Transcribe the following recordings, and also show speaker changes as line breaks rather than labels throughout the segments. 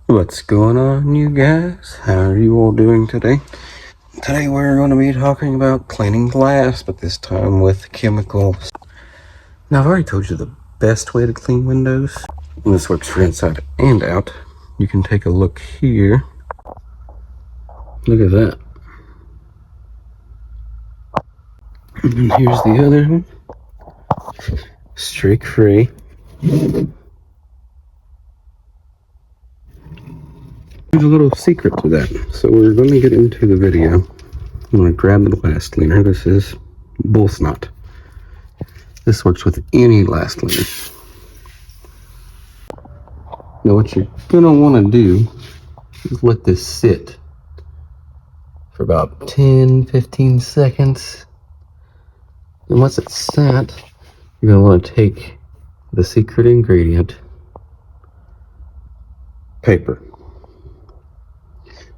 What's going on, you guys? How are you all doing today? Today we're going to be talking about cleaning glass, but this time with chemicals. Now, I've already told you the best way to clean windows. And this works for inside and out. You can take a look here. Look at that. And here's the other one. Streak free. There's a little secret to that. So we're going to get into the video. I'm going to grab the glass cleaner. This is Bullsnot. This works with any glass cleaner. Now what you're going to want to do is let this sit for about 10-15 seconds. And once it's sat, you're going to want to take the secret ingredient, paper.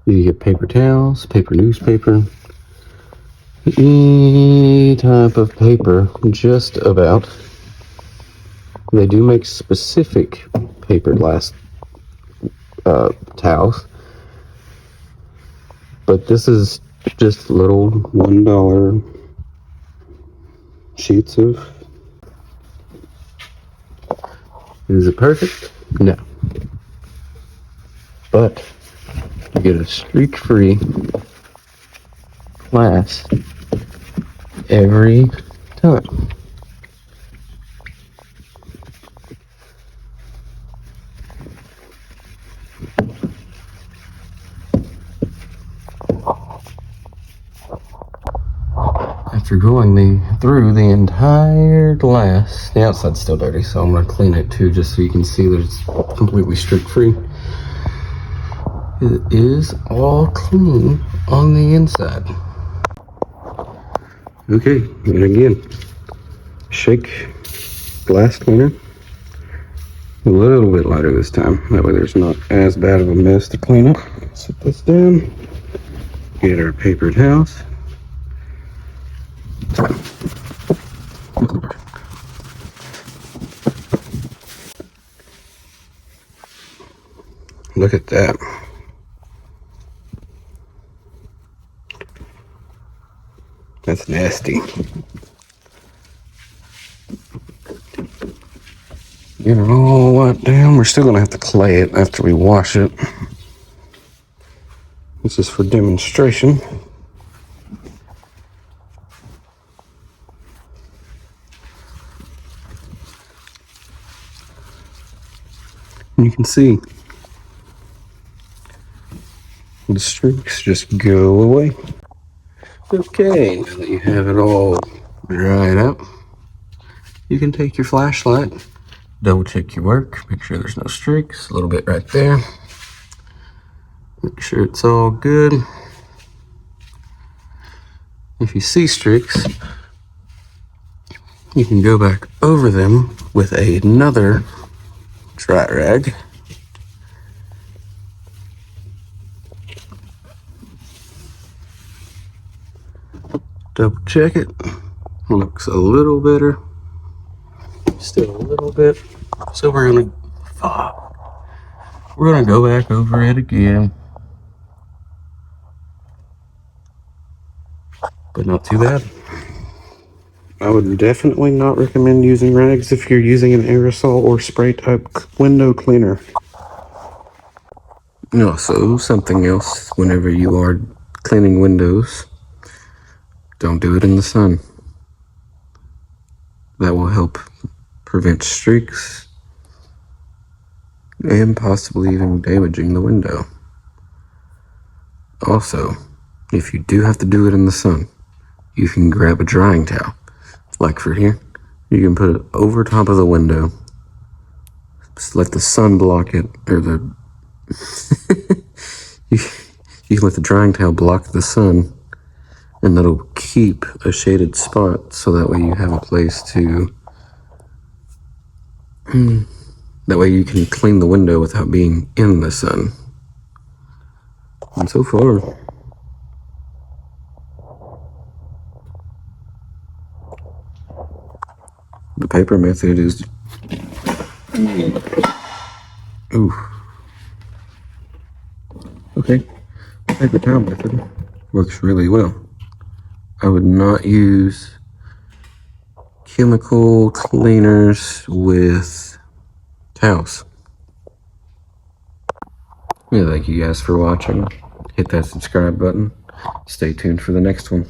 You get paper towels, paper newspaper, any type of paper, just about. They do make specific paper glass towels, but this is just little $1 sheets of. Is it perfect? No. But you get a streak-free glass every time. After going through the entire glass, the outside's still dirty, so I'm going to clean it too, just so you can see that it's completely streak-free. It is all clean on the inside. Okay, and again, shake glass cleaner a little bit lighter this time. That way there's not as bad of a mess to clean up. Set this down, get our paper towels. Look at that. That's nasty. Get it all wiped down. We're still gonna have to clay it after we wash it. This is for demonstration. And you can see the streaks just go away. Okay, now that you have it all dried up, you can take your flashlight, double check your work, make sure there's no streaks, a little bit right there. Make sure it's all good. If you see streaks, you can go back over them with another dry rag. Double check it. Looks a little better. Still a little bit. So we're gonna go back over it again. But not too bad. I would definitely not recommend using rags if you're using an aerosol or spray type window cleaner. Also, something else, whenever you are cleaning windows, don't do it in the sun. That will help prevent streaks and possibly even damaging the window. Also, if you do have to do it in the sun, you can grab a drying towel. Like for here, you can put it over top of the window. Just let the sun block it, or the you can let the drying towel block the sun, and that'll keep a shaded spot, so that way you have a place to that way you can clean the window without being in the sun. And so far, the paper method is Okay, paper towel method works really well. I would not use chemical cleaners with towels. Yeah, thank you guys for watching. Hit that subscribe button. Stay tuned for the next one.